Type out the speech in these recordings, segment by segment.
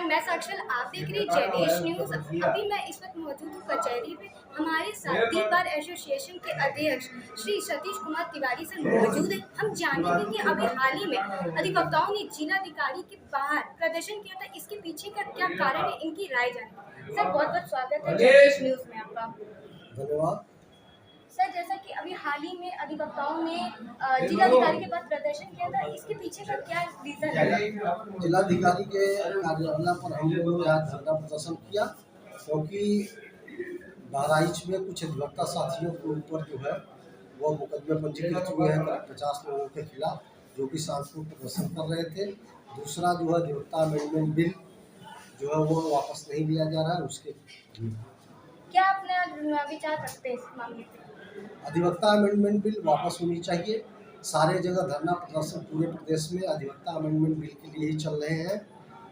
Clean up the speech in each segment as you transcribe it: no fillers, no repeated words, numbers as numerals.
मैं साक्षर, आप देख रही जेडेश न्यूज़। अभी मैं इस वक्त मौजूद हूँ कचहरी में। हमारे साथ दी बार एसोसिएशन के अध्यक्ष श्री सतीश कुमार तिवारी सर मौजूद हैं। हम जानेंगे कि अभी हाल ही में अधिवक्ताओं ने जिलाधिकारी के बाहर प्रदर्शन किया था, इसके पीछे का क्या कारण है, इनकी राय जानेंगे। सर बहुत बहुत स्वागत है जेडेश न्यूज़ में आपका। धन्यवाद। सर जैसा कि अभी हाल ही में अधिवक्ताओं ने जिलाधिकारी के पास प्रदर्शन किया था, इसके पीछे का क्या रीजन है? जिलाधिकारी के कार्यालय पर हम लोगों ने आज धरना प्रदर्शन किया क्योंकि बहराइच में कुछ अधिवक्ता साथियों के ऊपर जो है वो मुकदमे पंजीकृत हुए हैं करीब 50 लोगों के खिलाफ, जो कि शांतिपूर्ण प्रदर्शन कर रहे थे। दूसरा जो है अधिवक्ता अमेंडमेंट बिल जो है वो वापस नहीं लिया जा रहा है, उसके क्या अपना विचार रखते हैं इस मामले पे? अधिवक्ता अमेंडमेंट बिल वापस होनी चाहिए। सारे जगह धरना प्रदर्शन पूरे प्रदेश में अधिवक्ता अमेंडमेंट बिल के लिए ही चल रहे हैं,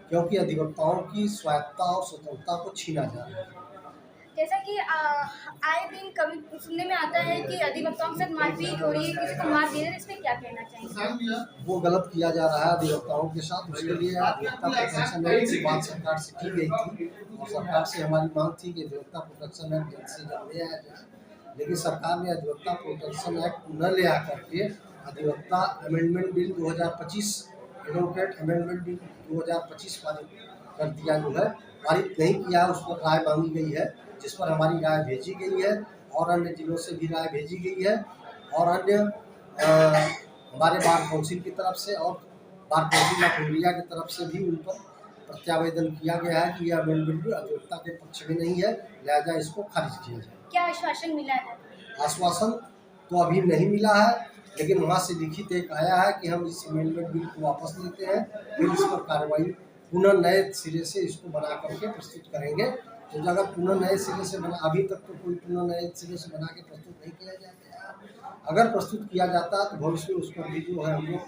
क्योंकि अधिवक्ताओं की स्वायत्तता और स्वतंत्रता को छीना जा रहा है। जैसा कि आए दिन कभी सुनने में आता है कि अधिवक्ताओं के साथ मारपीट हो रही है, किसी को मार दे रहे हैं, इस पे क्या कहना चाहेंगे? वो गलत किया जा रहा है अधिवक्ताओं के साथ। उसके लिए अधिवक्ता प्रोटेक्शन एक्ट की बात सरकार से की गई थी और सरकार से हमारी मांग थी कि अधिवक्ता प्रोटेक्शन एक्ट जल्द से जल्द ले आया जाए, लेकिन सरकार ने अधिवक्ता प्रोटेक्शन एक्ट न ले आकर के अधिवक्ता amendment bill 2025 advocate amendment bill 2025 पारित कर दिया, जो है पारित नहीं किया। उस पर राय मांगी गई है, जिस पर हमारी राय भेजी गई है और अन्य जिलों से भी राय भेजी गई है और अन्य हमारे बार काउंसिल की तरफ से और बार काउंसिल ऑफ इंडिया की तरफ से भी उन पर प्रत्यावेदन किया गया है कि यह अमेंडमेंट बिल अधिवक्ता के पक्ष में नहीं है, लिहाजा इसको खारिज किया जाए। क्या आश्वासन मिला है? आश्वासन तो अभी नहीं मिला है, लेकिन वहाँ से लिखित एक आया है कि हम इस अमेंडमेंट बिल को वापस लेते हैं, फिर इस पर कार्रवाई पुनः नए सिरे से इसको बना करके प्रस्तुत करेंगे। तो अगर पुनः नए सिरे से बना, अभी तक तो कोई पुनः नए सिरे से बना के प्रस्तुत नहीं किया जाता, अगर प्रस्तुत किया जाता है तो भविष्य में उस पर भी जो है हम लोग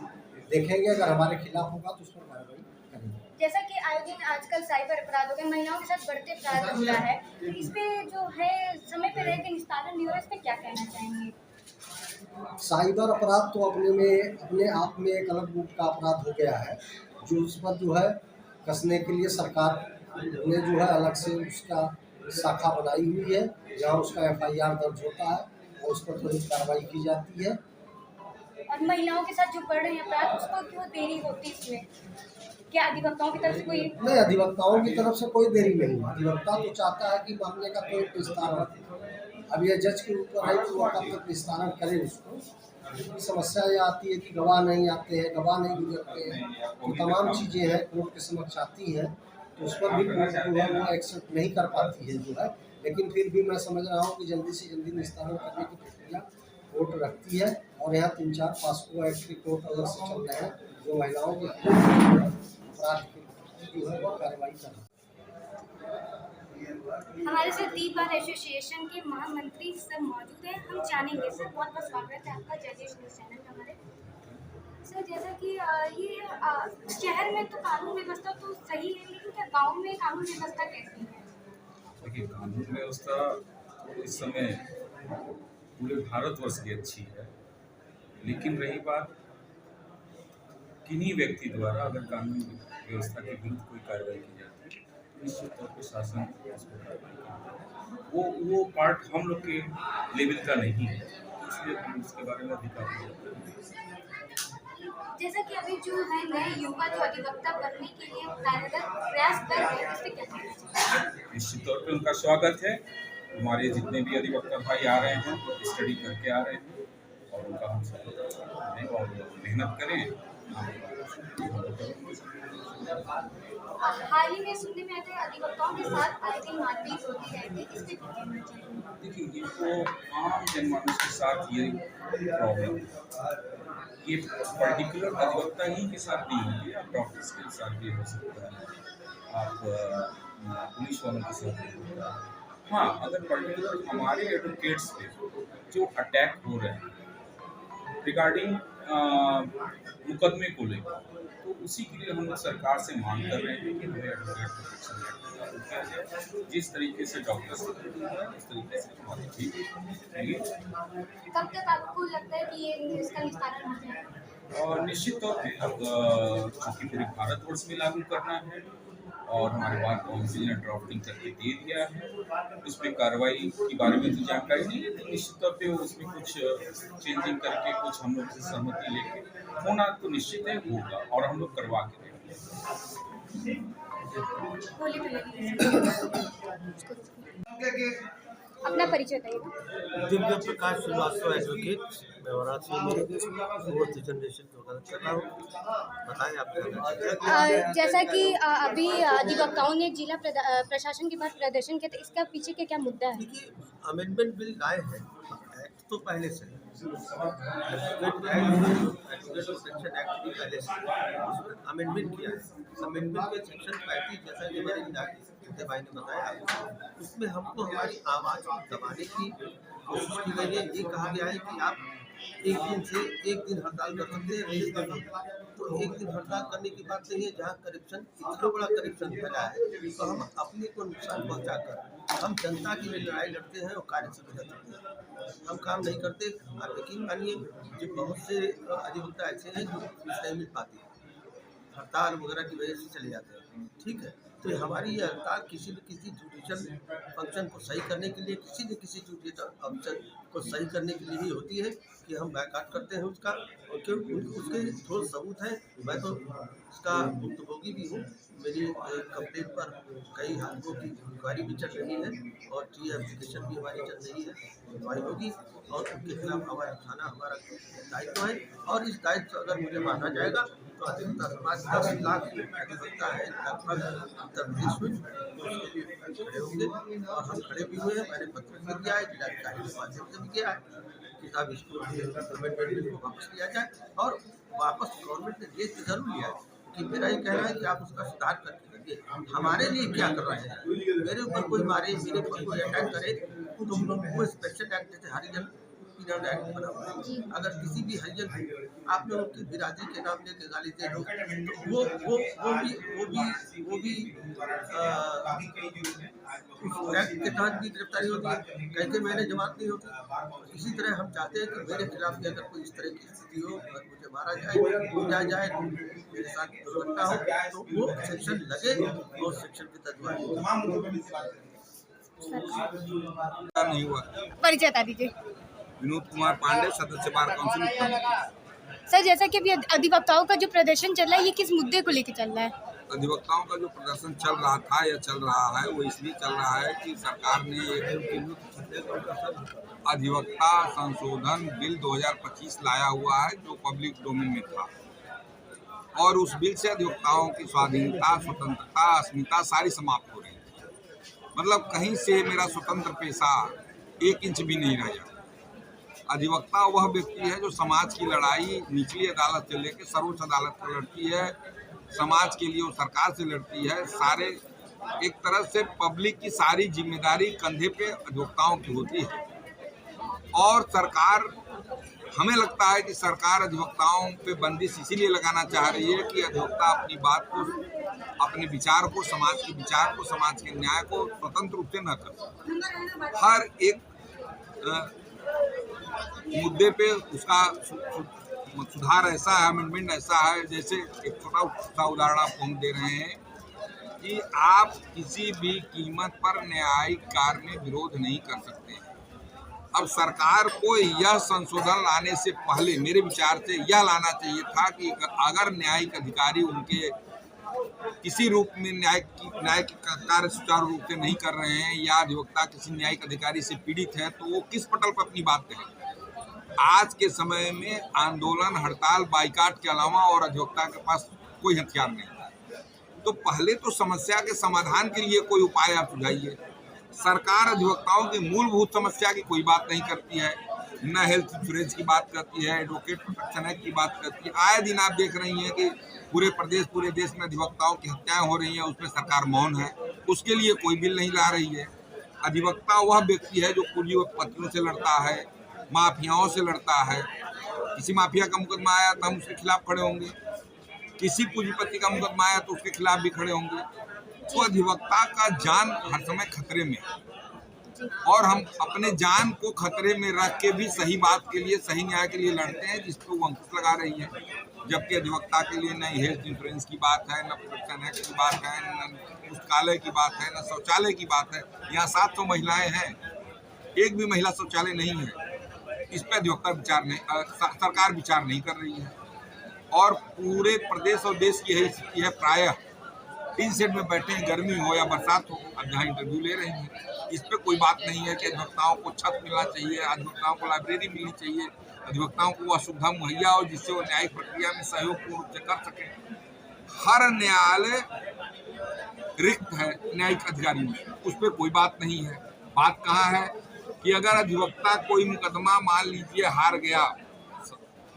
देखेंगे। अगर हमारे खिलाफ होगा तो उस पर कार्रवाई करेंगे। जैसा कि आए दिन आजकल साइबर अपराध हो गए, महिलाओं के साथ बढ़ते अपराध हो रहा है, इस पे जो है समय पे रह के निस्तारण नहीं हो रहा, इस पे क्या कहना चाहेंगे? साइबर अपराध तो अपने आप में एक अलग रूप का अपराध हो गया है, जो उस पर जो है कसने के लिए सरकार ने जो है अलग से उसका शाखा बनाई हुई है, जहां उसका FIR दर्ज होता है और उस पर त्वरित कार्रवाई की जाती है। और महिलाओं के साथ जो बढ़ रहे हैं अपराध, उसको क्यों देरी होती इसमें? क्या अधिवक्ताओं की तरफ से कोई? नहीं, अधिवक्ताओं की तरफ से कोई देरी नहीं है। अधिवक्ता तो चाहता है कि मामले का त्वरित निस्तारण हो। अब यह जज के ऊपर है कि वो कब तक निस्तारण करे उसको। समस्या ये आती है कि गवाह नहीं आते हैं, गवाह नहीं गुजरते हैं, तो तमाम चीज़ें हैं कोर्ट के समक्ष आती हैं, तो उस पर भी कोर्ट जो है वो एक्सेप्ट नहीं कर पाती है जो है। लेकिन फिर भी मैं समझ रहा हूँ कि जल्दी से जल्दी निस्तारण करने की प्रक्रिया कोर्ट रखती है और यहाँ 3-4 पास्को एक्ट के कोर्ट अलग से चल रहे हैं, जो महिलाओं के अपराध की जो है वो कार्रवाई कर रहे हैं। हमारे साथ दी बार एसोसिएशन के महामंत्री सर मौजूद हैं, हम जानेंगे। सर बहुत बहुत स्वागत है आपका जेडेश न्यूज़ चैनल में हमारे। सर जैसा कि ये शहर में तो कानून व्यवस्था तो सही है, लेकिन क्या गांव में कानून व्यवस्था कैसी है? देखिए, कानून व्यवस्था तो इस समय पूरे भारतवर्ष की अच्छी है, लेकिन रही बात किन्हीं व्यक्ति द्वारा अगर कानून व्यवस्था के विरुद्ध कोई कार्रवाई की जाती है, निश्चित तौर पर शासन उसको कार्रवाई करता है। वो पार्ट हम लोग के लेवल का नहीं है, इसलिए हम उसके बारे में अधिकारी। जैसा कि अभी जो है नए युवा जो अधिवक्ता बनने के लिए प्रयास कर रहे हैं, इससे क्या कहना चाहिए? निश्चित तौर पे उनका स्वागत है। हमारे जितने भी अधिवक्ता भाई आ रहे हैं, स्टडी करके आ रहे हैं और उनका हम स्वागत करें और मेहनत करें। हाल ही में सुनने में आता है अधिवक्ताओं के साथ आए दिन मारपीट होती रहती है, इससे क्या कहना चाहिए? देखिए, ये तो आम जनमानस के साथ ये प्रॉब्लम है। ये पर्टिकुलर अधिवक्ता ही के साथ नहीं होती है, आप डॉक्टर्स के साथ भी हो सकता है, आप पुलिस वालों के साथ भी होता है। हाँ, अगर पर्टिकुलर हमारे एडवोकेट्स पे जो अटैक हो रहे हैं रिगार्डिंग मुकदमे को लेकर, तो उसी के लिए हम लोग सरकार से मांग कर रहे हैं कि हमें एडवोकेट प्रोटेक्शन एक्ट लागू किया जाए। जिस तरीके से डॉक्टर्स उस तरीके से हमारे भी। कब तक आपको लगता है कि ये इसका निस्तारण हो जाएगा? और निश्चित तौर पे अब चूंकि पूरे भारतवर्ष में लागू करना है और हमारे बार काउंसिल ने ड्राफ्टिंग करके दे दिया है। इस पर कार्रवाई के बारे में तो जानकारी नहीं है, तो निश्चित तौर पे उसमें कुछ चेंजिंग करके कुछ हम लोग से सहमति लेके होना तो निश्चित है होगा, और हम लोग करवा के देंगे। बोलिए अपना परिचय बताइए। दिव्य प्रकाश श्रीवास्तव एडवोकेट, मैं वाराणसी में फोर्थ जनरेशन वकालत कर रहा हूँ। बताएं आप क्या कहना चाहते हैं? जैसा कि अभी अधिवक्ताओं ने जिला प्रशासन के पास प्रदर्शन किया, तो इसका पीछे का क्या मुद्दा है? देखिए, अमेंडमेंट बिल लाए हैं, एक्ट तो पहले से प्रोटेक्शन एक्ट भी पहले से अमेंडमेंट किया है। अमेंडमेंट में सेक्शन 35 जैसा कि मेरे भाई ने बताया, उसमें हमको हमारी आवाज़ को दबाने की कोशिश की गई है। ये कहा गया है कि आप एक दिन हड़ताल कर सकते हैं, तो एक दिन हड़ताल करने की बात नहीं है। जहाँ करप्शन, इतना बड़ा करप्शन फैला है, तो हम अपने को नुकसान पहुँचाकर हम जनता के लिए लड़ाई लड़ते हैं और कार्य से गुजर सकते हैं। हम काम नहीं करते। आप यकीन मानिए कि बहुत से अधिवक्ता ऐसे हैं जो फीस नहीं मिल पाती, हड़ताल वगैरह की वजह से चले जाते हैं। ठीक है, तो हमारी ये हड़ताल किसी न किसी जुडिशल फंक्शन को सही करने के लिए, किसी न किसी जुडिशल फंक्शन को सही करने के लिए ही होती है कि हम बैकआउट करते हैं उसका। और क्योंकि उसके ठोस सबूत हैं। मैं तो इसका भुक्तभोगी भी हूँ। मेरी कंप्लेंट पर कई हाथों की इंक्वायरी भी चल रही है और टी एप्लीकेशन भी हमारी चल रही है, इंक्वायरी होगी और उनके खिलाफ आवाज़ उठाना हमारा दायित्व है। और इस दायित्व अगर मुझे माना जाएगा तो अधिवक्ता समाज 10 लाख अधिवक्ता है लगभग उत्तर प्रदेश में, उसके लिए खड़े होंगे और हम खड़े भी हुए हैं। मैंने पत्र भी दिया है, जिलाधिकारी के माध्यम से भी किया है कि साहब इसको अमेंडमेंट बिल को वापस लिया जाए। और वापस गवर्नमेंट ने ये तो जरूर लिया है कि मेरा ये कहना है कि आप उसका सुधार करके रखिए। हमारे लिए क्या कर रहे हैं? मेरे ऊपर कोई मारे, मेरे ऊपर कोई अटैक करे, तो वो स्पेशल एक्ट जैसे हरिजन एक्ट बना हुआ है। अगर किसी भी हरिजन आपने उनकी बिरादरी के नाम लेके गाली दे दो, तो वो भी उस एक्ट के तहत भी गिरफ्तारी होती है। कहते मैंने जमानत नहीं होती। इसी तरह हम चाहते हैं कि मेरे खिलाफ भी अगर कोई इस तरह की स्थिति हो, अगर मुझे मारा जाए, पीटा जाए, मेरे साथ दुर्घटना हो, तो वो सेक्शन लगे और सेक्शन के तहत नहीं हुआ। परिचय बता दीजिए। विनोद कुमार पांडे, सदस्य बार काउंसिल। सर, जैसा कि अभी अधिवक्ताओं का जो प्रदर्शन चल रहा है, ये किस मुद्दे को लेकर चल रहा है? अधिवक्ताओं का जो प्रदर्शन चल रहा था या चल रहा है, वो इसलिए चल रहा है कि सरकार ने अधिवक्ता संशोधन बिल 2025 लाया हुआ है, जो पब्लिक डोमेन में था, और उस बिल से अधिवक्ताओं की स्वाधीनता, स्वतंत्रता, अस्मिता सारी समाप्त हो रही है। मतलब कहीं से मेरा स्वतंत्र पेशा 1 इंच भी नहीं रह जाता। अधिवक्ता वह व्यक्ति है जो समाज की लड़ाई निचली अदालत से लेकर सर्वोच्च अदालत तक लड़ती है, समाज के लिए वो सरकार से लड़ती है। सारे एक तरह से पब्लिक की सारी जिम्मेदारी कंधे पे अधिवक्ताओं की होती है। और सरकार, हमें लगता है कि सरकार अधिवक्ताओं पे बंदिश इसीलिए लगाना चाह रही है कि अधिवक्ता अपनी बात को, अपने विचार को, समाज के विचार को, समाज के न्याय को स्वतंत्र रूप से न कर। हर एक मुद्दे पे उसका सुधार ऐसा है, अमेंडमेंट ऐसा है। जैसे एक छोटा सा उदाहरण आपको हम दे रहे हैं कि आप किसी भी कीमत पर न्यायिक कार्य में विरोध नहीं कर सकते। अब सरकार को यह संशोधन लाने से पहले मेरे विचार से यह लाना चाहिए था कि अगर न्यायिक अधिकारी उनके किसी रूप में न्यायिक कार्य सुचारू रूप से नहीं कर रहे हैं, या अधिवक्ता किसी न्यायिक अधिकारी से पीड़ित है, तो वो किस पटल पर अपनी बात करें। आज के समय में आंदोलन, हड़ताल, बाइकाट के अलावा और अधिवक्ता के पास कोई हथियार नहीं। तो पहले तो समस्या के समाधान के लिए कोई उपाय आप सुझाइए। सरकार अधिवक्ताओं की मूलभूत समस्या की कोई बात नहीं करती है, न हेल्थ इंश्योरेंस की बात करती है, एडवोकेट प्रोटेक्शन एक्ट की बात करती है। आए दिन आप देख रही हैं कि पूरे देश में अधिवक्ताओं की हत्याएं हो रही हैं, उसमें सरकार मौन है, उसके लिए कोई बिल नहीं ला रही है। अधिवक्ता वह व्यक्ति है जो पूंजीपतियों से लड़ता है, माफियाओं से लड़ता है। किसी माफिया का मुकदमा आया तो हम उसके खिलाफ खड़े होंगे, किसी पूंजीपति का मुकदमा आया तो उसके खिलाफ भी खड़े होंगे। तो अधिवक्ता का जान हर समय खतरे में है। जी। और हम अपने जान को खतरे में रख के भी सही बात के लिए, सही न्याय के लिए लड़ते हैं, जिस पर वो अंकुश लगा रही है। जबकि अधिवक्ता के लिए न हेल्थ इंश्योरेंस की बात है, न प्रोटेक्शन एक्ट की बात है, न पुस्तकालय की बात है, न शौचालय की बात है। यहाँ 700 महिलाएं हैं, एक भी महिला शौचालय नहीं है। इस पर अधिवक्ता विचार नहीं, सरकार विचार नहीं कर रही है। और पूरे प्रदेश और देश की यही स्थिति है। प्रायः टीन शेड में बैठे हैं, गर्मी हो या बरसात हो, अब जहाँ इंटरव्यू ले रही हैं, इस पे कोई बात नहीं है कि अधिवक्ताओं को छत मिलना चाहिए, अधिवक्ताओं को लाइब्रेरी मिलनी चाहिए, अधिवक्ताओं को वह सुविधा मुहैया हो जिससे वो न्यायिक प्रक्रिया में सहयोग पूर्ण रूप से कर सकें। हर न्यायालय रिक्त है न्यायिक अधिकारियों से, उस पर कोई बात नहीं है। बात कहाँ है कि अगर अधिवक्ता कोई मुकदमा मान लीजिए हार गया,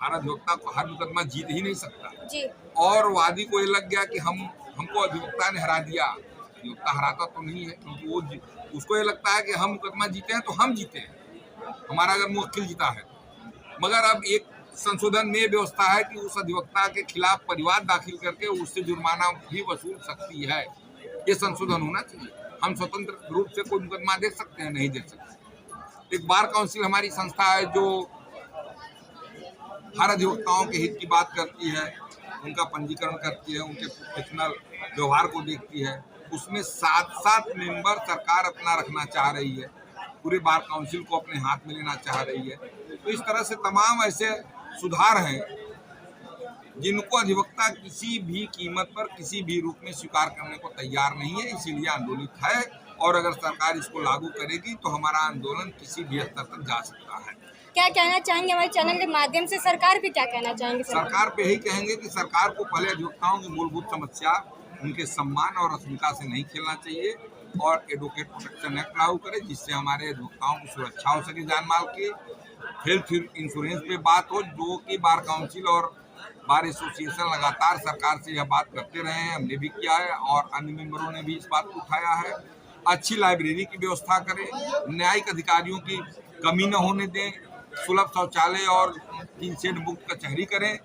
हर अधिवक्ता को हर मुकदमा जीत ही नहीं सकता जी। और वादी को ये लग गया कि हमको अधिवक्ता ने हरा दिया। अधिवक्ता हराता तो नहीं है, क्योंकि वो उसको ये लगता है कि हम मुकदमा जीते हैं तो हम जीते हैं, हमारा अगर मुवक्किल जीता है। मगर अब एक संशोधन में व्यवस्था है कि उस अधिवक्ता के खिलाफ परिवाद दाखिल करके उससे जुर्माना भी वसूल सकती है। ये संशोधन होना चाहिए। हम स्वतंत्र रूप से कोई मुकदमा देख सकते हैं, नहीं देख सकते। एक बार काउंसिल हमारी संस्था है जो हर अधिवक्ताओं के हित की बात करती है, उनका पंजीकरण करती है, उनके प्रोफेशनल व्यवहार को देखती है। उसमें 7 मेंबर सरकार अपना रखना चाह रही है, पूरे बार काउंसिल को अपने हाथ में लेना चाह रही है। तो इस तरह से तमाम ऐसे सुधार हैं जिनको अधिवक्ता किसी भी कीमत पर किसी भी रूप में स्वीकार करने को तैयार नहीं है, इसीलिए आंदोलित है। और अगर सरकार इसको लागू करेगी तो हमारा आंदोलन किसी भी स्तर तक जा सकता है। क्या कहना चाहेंगे हमारे चैनल के माध्यम से, सरकार पे क्या कहना चाहेंगे? सरकार पे यही कहेंगे कि सरकार को पहले अधिवक्ताओं की मूलभूत समस्या, उनके सम्मान और अस्मिता से नहीं खेलना चाहिए और एडवोकेट प्रोटेक्शन एक्ट लागू करे, जिससे हमारे अधिवक्ताओं की सुरक्षा हो सके जान माल की। हेल्थ इंश्योरेंस पे बात हो, जो कि बार काउंसिल और बार एसोसिएशन लगातार सरकार से यह बात करते रहे हैं, हमने भी किया है और अन्य मेंबरों ने भी इस बात को उठाया है। अच्छी लाइब्रेरी की व्यवस्था करें, न्यायिक अधिकारियों की कमी न होने दें, सुलभ शौचालय और 3 शेड मुक्त कचहरी करें।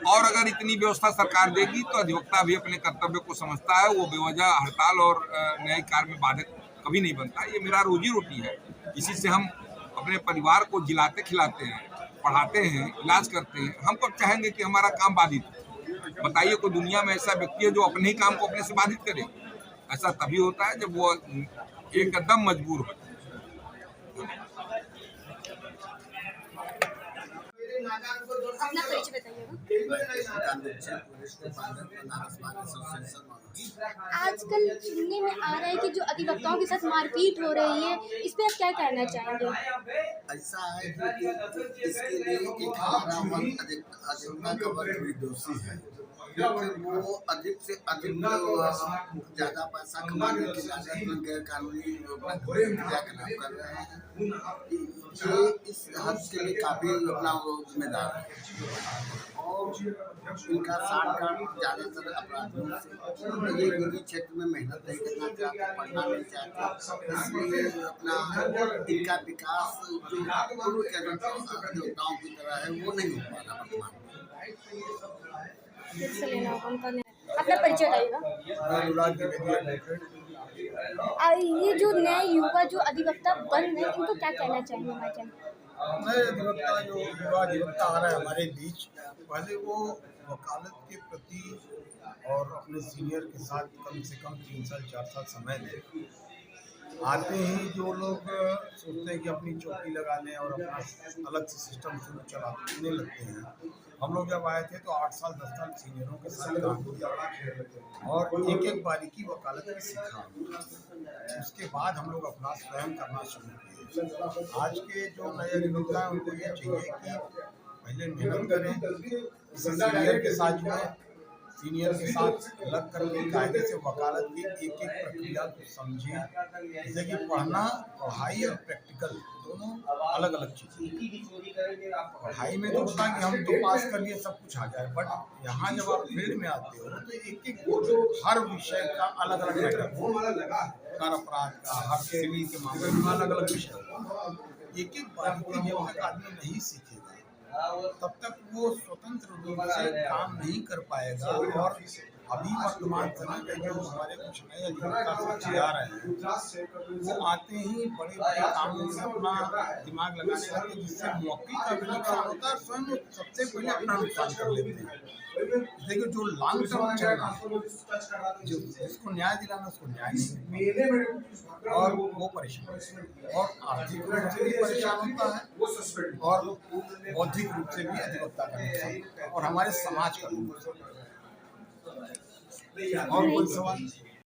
और अगर इतनी व्यवस्था सरकार देगी तो अधिवक्ता भी अपने कर्तव्य को समझता है, वो बेवजह हड़ताल और न्यायिक कार्य में बाधक कभी नहीं बनता। ये मेरा रोजी रोटी है, इसी से हम अपने परिवार को जिलाते खिलाते हैं, पढ़ाते हैं, इलाज करते हैं। हम कब चाहेंगे कि हमारा काम बाधित हो? बताइए, कोई दुनिया में ऐसा व्यक्ति है जो अपने ही काम को अपने से बाधित करे? ऐसा तभी होता है जब वो एकदम मजबूर हो। अपना परिचय बताइएगा। आजकल सुनने में आ रहा है कि जो अधिवक्ताओं के साथ मारपीट हो रही है, इस पे आप क्या कहना चाहेंगे? ऐसा है कि इसके लिए एक हमारा मन अधिवक्ता का वर्ग भी दोषी है, क्योंकि वो अधिक से अधिक ज़्यादा पैसा कमाने के लालच में गैर कानूनी क्रियाकलाप कर रहे हैं। ये इस हद के लिए काफ़ी अपना जिम्मेदार है और इनका शॉर्टकट ज़्यादातर अपराधियों से ये निजी क्षेत्र में मेहनत नहीं करना चाहते, पढ़ना नहीं चाहते, इसलिए अपना इनका विकास जो पूर्व के अधिवक्ताओं की तरह है वो नहीं हो पा रहा वर्तमान में। अपना परिचय बताइएगा। ये जो नए युवा जो अधिवक्ता बन रहे हैं, इनको क्या कहना चाहेंगे हमारे चैनल? नए अधिवक्ता जो युवा अधिवक्ता आ रहे हैं हमारे बीच, पहले वो वकालत के प्रति और अपने सीनियर के साथ कम से कम 3 साल 4 साल समय दें। आते ही जो लोग सोचते हैं कि अपनी चौकी लगा लें और अपना अलग से सिस्टम शुरू चलाने लगते हैं। हम लोग जब आए थे तो 8 साल 10 साल सीनियरों के साथ काम किया और एक एक बारीकी वकालत में सीखा। उसके बाद हम लोग अपना स्वयं करना शुरू किए। आज के जो नए अधिवक्ता हैं उनको ये चाहिए कि पहले मेहनत करें, सीनियर के साथ जुड़ें, सीनियर के साथ लग करके कायदे से वकालत की एक एक प्रक्रिया को समझें। जैसे कि पढ़ाई और प्रैक्टिकल दोनों अलग अलग चीज़ें। पढ़ाई में तो होता है कि हम 2 पास कर लिए सब कुछ आ जाए, बट यहाँ जब आप फील्ड में आते हो तो एक एक हर विषय का अलग अलग मैटर, कर अपराध का, हर सिविल के मामले में अलग अलग विषय होगा। एक एक बारीकी जब तक आदमी नहीं सीखेगा तब तक वो स्वतंत्र रूप से काम नहीं कर पाएगा और अभी वर्तमान समय में जो हमारे कुछ नए अधिवक्ता साक्षी आ रहे हैं, वो आते ही बड़े बड़े कामों में अपना दिमाग लगाने लगते हैं, जिससे मौके का भी नुकसान होता है, स्वयं वो सबसे पहले अपना नुकसान कर लेते हैं। देखिए जो लॉन्ग टर्म चलना, जो जिसको न्याय दिलाना उसको न्याय नहीं मिलता और वो परेशान, और आर्थिक रूप से भी परेशान होता है और बौद्धिक रूप से भी अधिवक्ता का नुकसान और हमारे समाज का नुकसान। और कोई सवाल?